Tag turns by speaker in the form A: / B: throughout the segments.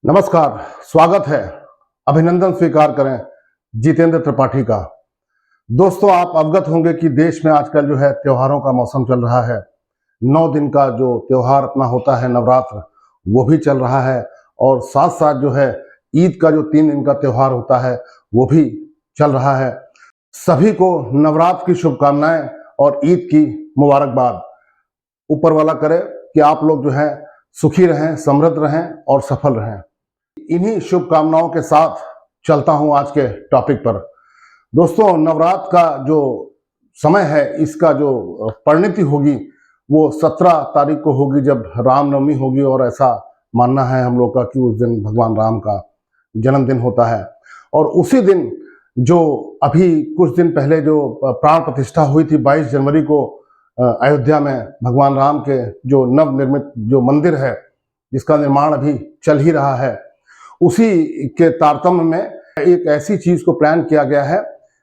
A: नमस्कार, स्वागत है। अभिनंदन स्वीकार करें जितेंद्र त्रिपाठी का। दोस्तों, आप अवगत होंगे कि देश में आजकल जो है त्योहारों का मौसम चल रहा है। 9 दिन का जो त्योहार अपना होता है नवरात्र, वो भी चल रहा है और साथ साथ जो है ईद का जो 3 दिन का त्योहार होता है वो भी चल रहा है। सभी को नवरात्र की शुभकामनाएं और ईद की मुबारकबाद। ऊपर वाला करे कि आप लोग जो है सुखी रहें, समृद्ध रहें और सफल रहें। इन्हीं शुभकामनाओं के साथ चलता हूं आज के टॉपिक पर। दोस्तों, नवरात्र का जो समय है, इसका जो परिणति होगी वो 17 तारीख को होगी, जब रामनवमी होगी। और ऐसा मानना है हम लोग का कि उस दिन भगवान राम का जन्मदिन होता है। और उसी दिन जो अभी कुछ दिन पहले जो प्राण प्रतिष्ठा हुई थी 22 जनवरी को अयोध्या में भगवान राम के जो नवनिर्मित जो मंदिर है, जिसका निर्माण अभी चल ही रहा है, उसी के तारतम्य में एक ऐसी चीज को प्लान किया गया है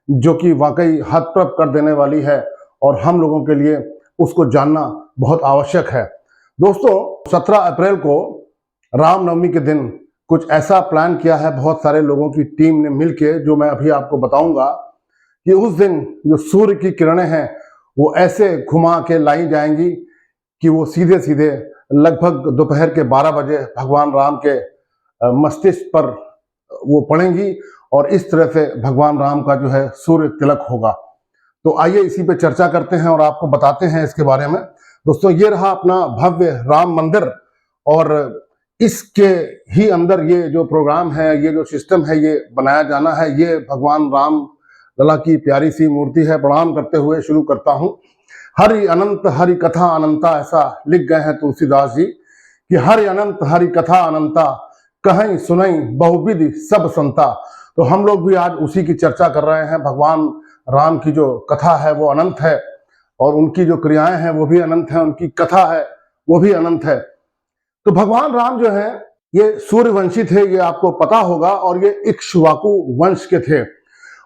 A: जो कि वाकई हतप्रभ कर देने वाली है और हम लोगों के लिए उसको जानना बहुत आवश्यक है। दोस्तों, 17 अप्रैल को रामनवमी के दिन कुछ ऐसा प्लान किया है बहुत सारे लोगों की टीम ने मिलके, जो मैं अभी आपको बताऊंगा कि उस दिन जो सूर्य की किरणें हैं वो ऐसे घुमा के लाई जाएंगी कि वो सीधे सीधे लगभग दोपहर के 12 बजे भगवान राम के मस्तिष्क पर वो पड़ेंगी और इस तरह से भगवान राम का जो है सूर्य तिलक होगा। तो आइए इसी पे चर्चा करते हैं और आपको बताते हैं इसके बारे में। दोस्तों, ये रहा अपना भव्य राम मंदिर और इसके ही अंदर ये जो प्रोग्राम है, ये जो सिस्टम है, ये बनाया जाना है। ये भगवान राम लला की प्यारी सी मूर्ति है। प्रणाम करते हुए शुरू करता हूँ। हरि अनंत हरि कथा अनंता, ऐसा लिख गए हैं तुलसीदास जी कि हरि अनंत हरि कथा अनंता, कहीं सुनई बहुविधि सब संता। तो हम लोग भी आज उसी की चर्चा कर रहे हैं। भगवान राम की जो कथा है वो अनंत है और उनकी जो क्रियाएं हैं वो भी अनंत है, उनकी कथा है वो भी अनंत है। तो भगवान राम जो है ये सूर्यवंशी थे, ये आपको पता होगा, और ये इक्ष्वाकु वंश के थे।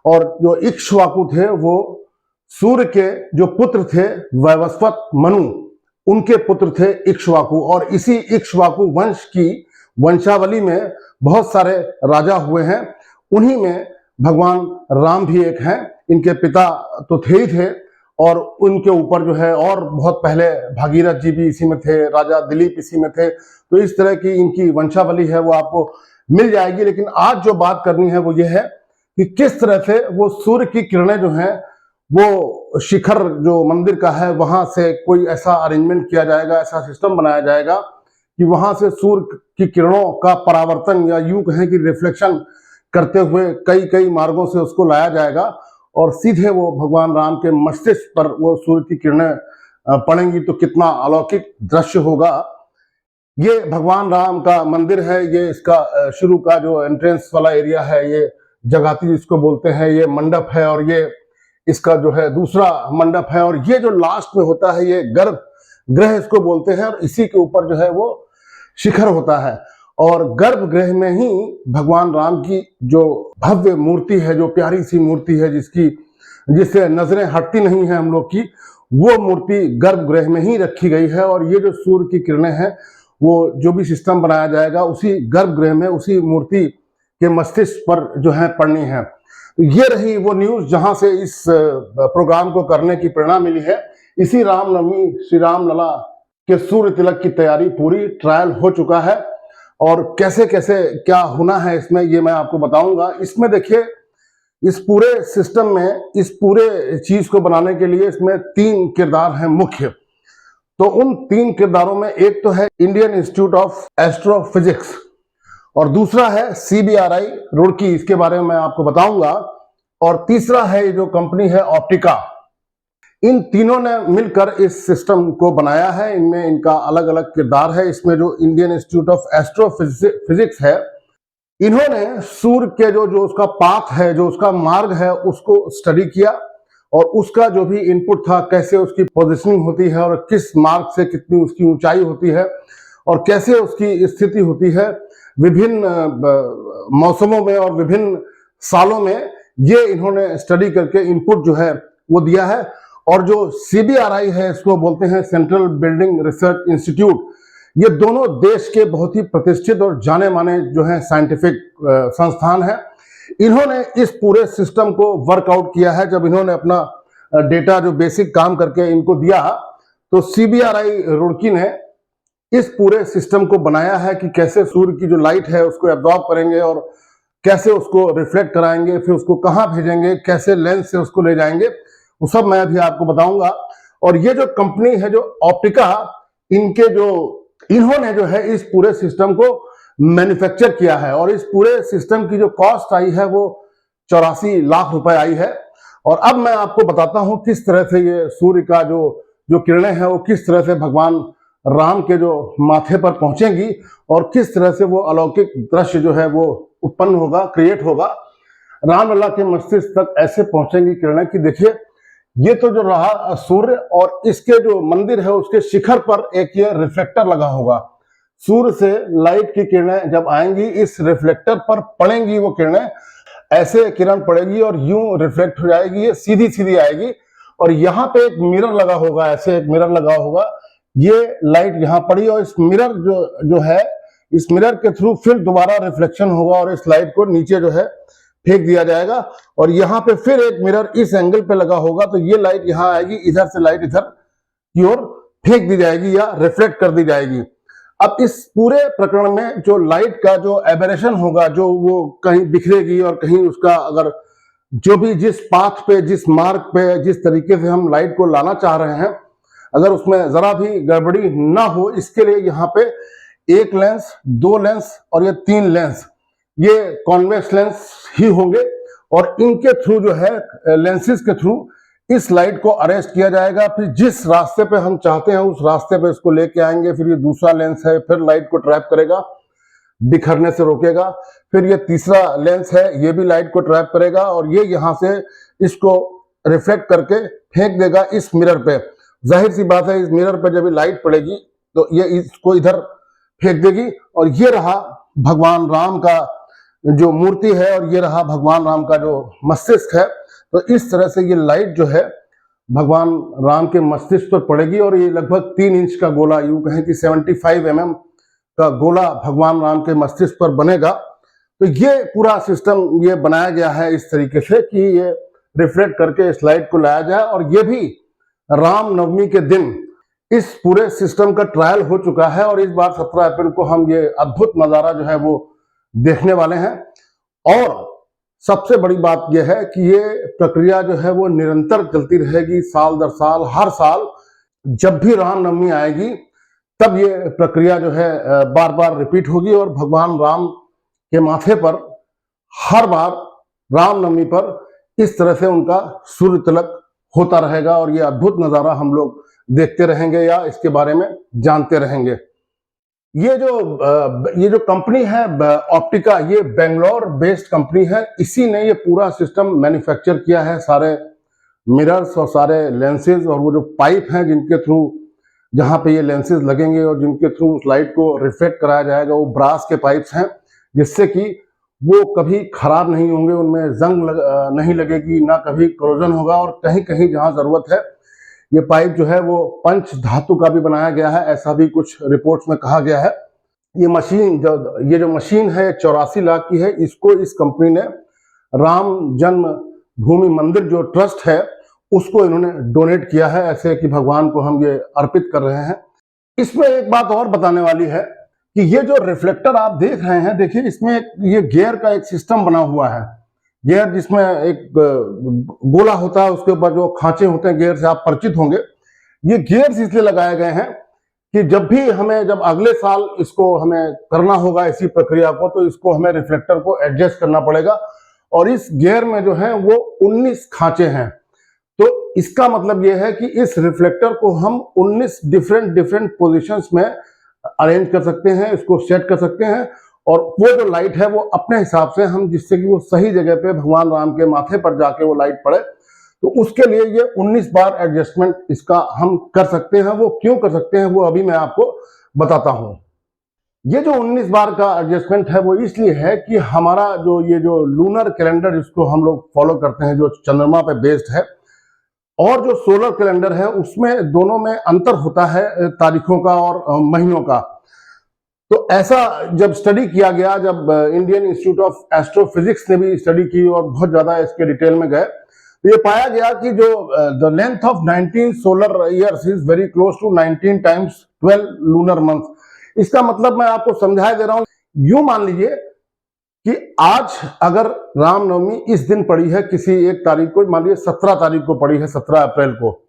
A: और जो इक्ष्वाकु थे वो सूर्य के जो पुत्र थे वैवस्वत मनु, उनके पुत्र थे इक्ष्वाकु। और इसी इक्ष्वाकु वंश की वंशावली में बहुत सारे राजा हुए हैं। उन्हीं में भगवान राम भी एक हैं। इनके पिता तो थे ही थे और उनके ऊपर जो है और बहुत पहले भागीरथ जी भी इसी में थे, राजा दिलीप इसी में थे। तो इस तरह की इनकी वंशावली है वो आपको मिल जाएगी। लेकिन आज जो बात करनी है वो ये है कि किस तरह से वो सूर्य की किरणें जो हैं वो शिखर जो मंदिर का है वहां से कोई ऐसा अरेंजमेंट किया जाएगा, ऐसा सिस्टम बनाया जाएगा कि वहां से सूर्य की किरणों का परावर्तन या यूं कहें कि रिफ्लेक्शन करते हुए कई कई मार्गों से उसको लाया जाएगा और सीधे वो भगवान राम के मस्तिष्क पर वो सूर्य की किरणें पड़ेंगी। तो कितना अलौकिक दृश्य होगा। ये भगवान राम का मंदिर है। ये इसका शुरू का जो एंट्रेंस वाला एरिया है, ये जगाती जिसको बोलते हैं, ये मंडप है। और ये इसका जो है दूसरा मंडप है। और ये जो लास्ट में होता है ये गर्भ गृह इसको बोलते हैं। और इसी के ऊपर जो है वो शिखर होता है। और गर्भगृह में ही भगवान राम की जो भव्य मूर्ति है, जो प्यारी सी मूर्ति है, जिससे नजरें हटती नहीं है हम लोग की, वो मूर्ति गर्भगृह में ही रखी गई है। और ये जो सूर्य की किरणें हैं वो जो भी सिस्टम बनाया जाएगा उसी गर्भगृह में, उसी मूर्ति के मस्तिष्क पर जो है पड़नी है। तो ये रही वो न्यूज जहां से इस प्रोग्राम को करने की प्रेरणा मिली है। इसी रामनवमी श्री राम लला के सूर्य तिलक की तैयारी पूरी, ट्रायल हो चुका है और कैसे कैसे क्या होना है इसमें ये मैं आपको बताऊंगा। इसमें देखिए, इस पूरे सिस्टम में, इस पूरे चीज को बनाने के लिए इसमें 3 किरदार हैं मुख्य। तो उन 3 किरदारों में एक तो है इंडियन इंस्टीट्यूट ऑफ एस्ट्रोफिजिक्स और दूसरा है CBRI रुड़की, इसके बारे में मैं आपको बताऊंगा। और तीसरा है जो कंपनी है ऑप्टिका। इन तीनों ने मिलकर इस सिस्टम को बनाया है। इनमें इनका अलग अलग किरदार है। इसमें जो इंडियन इंस्टीट्यूट ऑफ एस्ट्रोफिजिक्स है, इन्होंने सूर्य के जो उसका पाथ है, जो उसका मार्ग है, उसको स्टडी किया और उसका जो भी इनपुट था, कैसे उसकी पोजिशनिंग होती है और किस मार्ग से कितनी उसकी ऊंचाई होती है और कैसे उसकी स्थिति होती है विभिन्न मौसमों में और विभिन्न सालों में, ये इन्होंने स्टडी करके इनपुट जो है वो दिया है। और जो CBRI है, इसको बोलते हैं सेंट्रल बिल्डिंग रिसर्च इंस्टीट्यूट, ये दोनों देश के बहुत ही प्रतिष्ठित और जाने माने जो है साइंटिफिक संस्थान है। इन्होंने इस पूरे सिस्टम को वर्कआउट किया है। जब इन्होंने अपना डेटा जो बेसिक काम करके इनको दिया, तो CBRI रुड़की ने इस पूरे सिस्टम को बनाया है कि कैसे सूर्य की जो लाइट है उसको एब्जॉर्ब करेंगे और कैसे उसको रिफ्लेक्ट कराएंगे, फिर उसको कहाँ भेजेंगे, कैसे लेंस से उसको ले जाएंगे, वो सब मैं अभी आपको बताऊंगा। और ये जो कंपनी है जो ऑप्टिका, इन्होंने जो है इस पूरे सिस्टम को मैन्युफैक्चर किया है और इस पूरे सिस्टम की जो कॉस्ट आई है वो 84 लाख रुपए आई है। और अब मैं आपको बताता हूं किस तरह से ये सूर्य का जो किरणें हैं वो किस तरह से भगवान राम के जो माथे पर पहुंचेंगी और किस तरह से वो अलौकिक दृश्य जो है वो उत्पन्न होगा, क्रिएट होगा। राम लला के मस्तिष्क तक ऐसे पहुंचेंगी किरणें कि देखिए, ये तो जो रहा सूर्य और इसके जो मंदिर है उसके शिखर पर एक ये रिफ्लेक्टर लगा होगा। सूर्य से लाइट की किरणें जब आएंगी इस रिफ्लेक्टर पर पड़ेंगी, वो किरणें ऐसे किरण पड़ेगी और यूं रिफ्लेक्ट हो जाएगी, ये सीधी सीधी आएगी। और यहाँ पे एक मिरर लगा होगा, ऐसे एक मिरर लगा होगा, ये लाइट यहाँ पड़ी और इस मिरर जो है, इस मिरर के थ्रू फिर दोबारा रिफ्लेक्शन होगा और इस लाइट को नीचे जो है फेंक दिया जाएगा। और यहाँ पे फिर एक मिरर इस एंगल पे लगा होगा, तो ये लाइट यहाँ आएगी, इधर से लाइट इधर की ओर फेंक दी जाएगी या रिफ्लेक्ट कर दी जाएगी। अब इस पूरे प्रकरण में जो लाइट का जो एबरेशन होगा, जो वो कहीं बिखरेगी और कहीं उसका अगर जो भी जिस पाथ पे, जिस मार्ग पे, जिस तरीके से हम लाइट को लाना चाह रहे हैं, अगर उसमें जरा भी गड़बड़ी ना हो, इसके लिए यहाँ पे एक लेंस, दो लेंस और ये तीन लेंस, ये कॉन्वेक्स लेंस ही होंगे और इनके थ्रू जो है, लेंसेज के थ्रू इस लाइट को अरेस्ट किया जाएगा। फिर जिस रास्ते पे हम चाहते हैं उस रास्ते पे इसको लेके आएंगे। फिर ये दूसरा लेंस है, फिर लाइट को ट्रैप करेगा, बिखरने से रोकेगा। फिर ये तीसरा लेंस है, ये भी लाइट को ट्रैप करेगा और ये यहाँ से इसको रिफ्लेक्ट करके फेंक देगा इस मिरर पे। जाहिर सी बात है, इस मिरर पे जब लाइट पड़ेगी तो ये इसको इधर फेंक देगी और ये रहा भगवान राम का जो मूर्ति है और ये रहा भगवान राम का जो मस्तिष्क है। तो इस तरह से ये लाइट जो है भगवान राम के मस्तिष्क पर पड़ेगी और ये लगभग 3 इंच का गोला, यूं कहें कि 75 mm का गोला भगवान राम के मस्तिष्क पर बनेगा। तो ये पूरा सिस्टम ये बनाया गया है इस तरीके से कि ये रिफ्लेक्ट करके इस लाइट को लाया जाए। और ये भी राम नवमी के दिन इस पूरे सिस्टम का ट्रायल हो चुका है और इस बार 17 अप्रैल को हम ये अद्भुत नजारा जो है वो देखने वाले हैं। और सबसे बड़ी बात यह है कि ये प्रक्रिया जो है वो निरंतर चलती रहेगी, साल दर साल, हर साल जब भी रामनवमी आएगी तब ये प्रक्रिया जो है बार बार रिपीट होगी और भगवान राम के माथे पर हर बार रामनवमी पर इस तरह से उनका सूर्य तिलक होता रहेगा और ये अद्भुत नजारा हम लोग देखते रहेंगे या इसके बारे में जानते रहेंगे। ये जो कंपनी है ऑप्टिका, ये बेंगलोर बेस्ड कंपनी है। इसी ने ये पूरा सिस्टम मैन्युफैक्चर किया है, सारे मिरर्स और सारे लेंसेज और वो जो पाइप हैं जिनके थ्रू, जहां पे ये लेंसेज लगेंगे और जिनके थ्रू उस लाइट को रिफ्लेक्ट कराया जाएगा, वो ब्रास के पाइप्स हैं जिससे कि वो कभी खराब नहीं होंगे, उनमें जंग नहीं लगेगी, ना कभी करोजन होगा। और कहीं कहीं जहां जरूरत है ये पाइप जो है वो पंच धातु का भी बनाया गया है, ऐसा भी कुछ रिपोर्ट्स में कहा गया है। ये जो मशीन है 84 लाख की है। इसको इस कंपनी ने राम जन्म भूमि मंदिर जो ट्रस्ट है उसको इन्होंने डोनेट किया है, ऐसे कि भगवान को हम ये अर्पित कर रहे हैं। इसमें एक बात और बताने वाली है कि ये जो रिफ्लेक्टर आप देख रहे हैं, देखिए इसमें ये गियर का एक सिस्टम बना हुआ है। गियर जिसमें एक गोला होता है, उसके ऊपर जो खांचे होते हैं गियर से आप परिचित होंगे। ये गियर्स इसलिए लगाए गए हैं कि जब अगले साल इसको हमें करना होगा इसी प्रक्रिया को, तो इसको हमें रिफ्लेक्टर को एडजस्ट करना पड़ेगा। और इस गियर में जो है वो 19 खांचे हैं। तो इसका मतलब ये है कि इस रिफ्लेक्टर को हम 19 डिफरेंट पोजिशंस में अरेंज कर सकते हैं, इसको सेट कर सकते हैं और वो जो लाइट है वो अपने हिसाब से हम, जिससे कि वो सही जगह पे भगवान राम के माथे पर जाके वो लाइट पड़े, तो उसके लिए ये 19 बार एडजस्टमेंट इसका हम कर सकते हैं। वो क्यों कर सकते हैं वो अभी मैं आपको बताता हूं। ये जो 19 बार का एडजस्टमेंट है वो इसलिए है कि हमारा जो लूनर कैलेंडर जिसको हम लोग फॉलो करते हैं, जो चंद्रमा पे बेस्ड है, और जो सोलर कैलेंडर है उसमें दोनों में अंतर होता है तारीखों का और महीनों का। तो ऐसा जब स्टडी किया गया, जब इंडियन इंस्टीट्यूट ऑफ एस्ट्रोफिजिक्स ने भी स्टडी की और बहुत ज्यादा इसके डिटेल में गए, तो ये पाया गया कि जो the length of 19 solar years is very close to 19 times 12 lunar month. इसका मतलब मैं आपको समझाया दे रहा हूं। यूं मान लीजिए कि आज अगर रामनवमी इस दिन पड़ी है, किसी एक तारीख को, मान लीजिए 17 तारीख को पड़ी है, 17 अप्रैल को,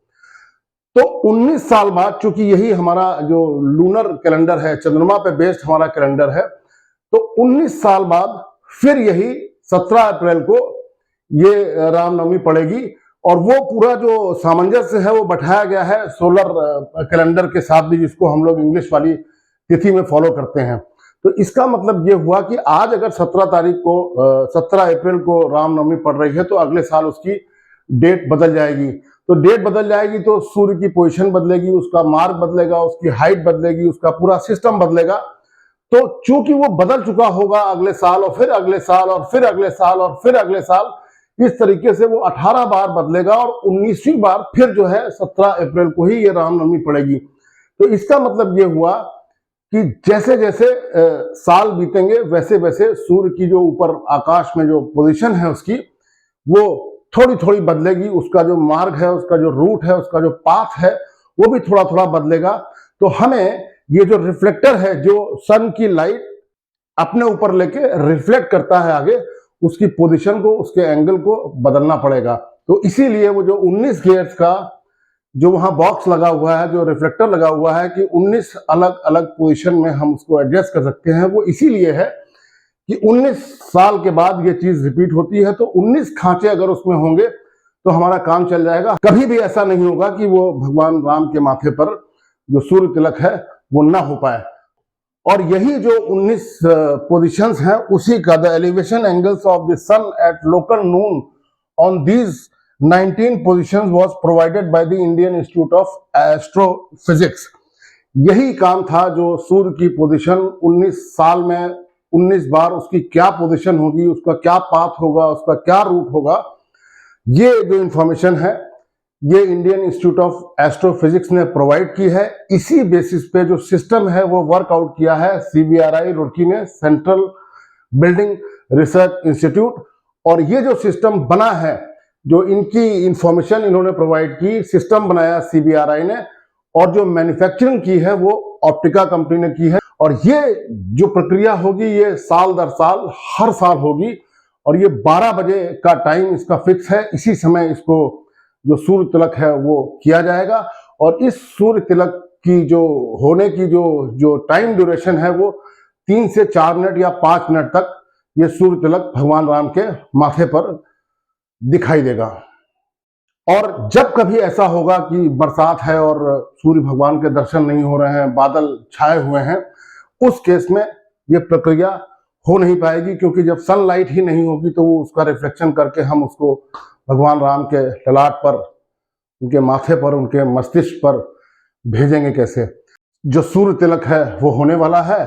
A: तो 19 साल बाद, चूंकि यही हमारा जो लूनर कैलेंडर है, चंद्रमा पे बेस्ड हमारा कैलेंडर है, तो 19 साल बाद फिर यही 17 अप्रैल को ये रामनवमी पड़ेगी। और वो पूरा जो सामंजस्य है वो बैठाया गया है सोलर कैलेंडर के साथ भी, जिसको हम लोग इंग्लिश वाली तिथि में फॉलो करते हैं। तो इसका मतलब ये हुआ कि आज अगर 17 तारीख को 17 अप्रैल को रामनवमी पड़ रही है, तो अगले साल उसकी डेट बदल जाएगी। तो डेट बदल जाएगी तो सूर्य की पोजीशन बदलेगी, उसका मार्ग बदलेगा, उसकी हाइट बदलेगी, उसका पूरा सिस्टम बदलेगा। तो चूंकि वो बदल चुका होगा अगले साल और फिर अगले साल और फिर अगले साल और फिर अगले साल, इस तरीके से वो 18 बार बदलेगा और 19वीं बार फिर जो है 17 अप्रैल को ही ये रामनवमी पड़ेगी। तो इसका मतलब ये हुआ कि जैसे जैसे साल बीतेंगे वैसे वैसे सूर्य की जो ऊपर आकाश में जो पोजीशन है उसकी, वो थोड़ी थोड़ी बदलेगी। उसका जो मार्ग है, उसका जो रूट है, उसका जो पाथ है, वो भी थोड़ा थोड़ा बदलेगा। तो हमें ये जो रिफ्लेक्टर है, जो सन की लाइट अपने ऊपर लेके रिफ्लेक्ट करता है आगे, उसकी पोजीशन को, उसके एंगल को बदलना पड़ेगा। तो इसीलिए वो जो 19 गियर्स का जो वहां बॉक्स लगा हुआ है, जो रिफ्लेक्टर लगा हुआ है कि 19 अलग अलग पोजीशन में हम उसको एडजस्ट कर सकते हैं, वो इसीलिए है कि 19 साल के बाद ये चीज रिपीट होती है। तो 19 खांचे अगर उसमें होंगे तो हमारा काम चल जाएगा। कभी भी ऐसा नहीं होगा कि वो भगवान राम के माथे पर जो सूर्य तिलक है वो ना हो पाए। और यही जो 19 पोजीशंस हैं, उसी का the elevation angles of the sun at local noon on these 19 positions was provided by the Indian Institute of Astrophysics. यही काम था, जो सूर्य की पोजीशन 19 साल में 19 बार उसकी क्या पोजीशन होगी, उसका क्या पाथ होगा, उसका क्या रूट होगा, ये जो इंफॉर्मेशन है ये इंडियन इंस्टीट्यूट ऑफ एस्ट्रोफिजिक्स ने प्रोवाइड की है। इसी बेसिस पे जो सिस्टम है वो वर्कआउट किया है CBRI रुड़की ने, सेंट्रल बिल्डिंग रिसर्च इंस्टीट्यूट। और ये जो सिस्टम बना है, जो इनकी इंफॉर्मेशन इन्होंने प्रोवाइड की, सिस्टम बनाया CBRI ने, और जो मैन्युफैक्चरिंग की है वो ऑप्टिका कंपनी ने की है। और ये जो प्रक्रिया होगी ये साल दर साल हर साल होगी। और ये 12 बजे का टाइम इसका फिक्स है। इसी समय इसको जो सूर्य तिलक है वो किया जाएगा। और इस सूर्य तिलक की जो होने की जो टाइम ड्यूरेशन है वो 3 से 4 मिनट या 5 मिनट तक ये सूर्य तिलक भगवान राम के माथे पर दिखाई देगा। और जब कभी ऐसा होगा कि बरसात है और सूर्य भगवान के दर्शन नहीं हो रहे हैं, बादल छाए हुए हैं, उस केस में ये प्रक्रिया हो नहीं पाएगी, क्योंकि जब सनलाइट ही नहीं होगी तो वो उसका रिफ्लेक्शन करके हम उसको भगवान राम के ललाट पर, उनके माथे पर, उनके मस्तिष्क पर भेजेंगे कैसे। जो सूर्य तिलक है वो होने वाला है,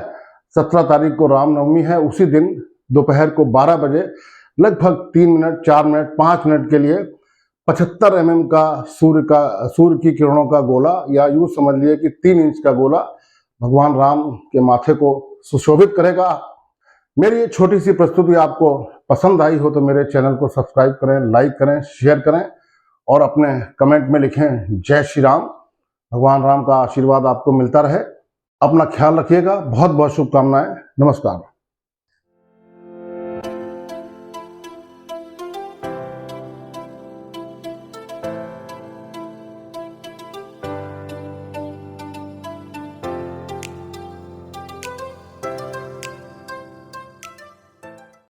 A: 17 तारीख को रामनवमी है। उसी दिन दोपहर को 12 बजे लगभग 3 मिनट, 4 मिनट, 5 मिनट के लिए 75 mm का सूर्य की किरणों का गोला, या यूं समझ लिए कि 3 इंच का गोला भगवान राम के माथे को सुशोभित करेगा। मेरी ये छोटी सी प्रस्तुति आपको पसंद आई हो तो मेरे चैनल को सब्सक्राइब करें, लाइक करें, शेयर करें और अपने कमेंट में लिखें जय श्री राम। भगवान राम का आशीर्वाद आपको मिलता रहे। अपना ख्याल रखिएगा। बहुत बहुत शुभकामनाएं। नमस्कार।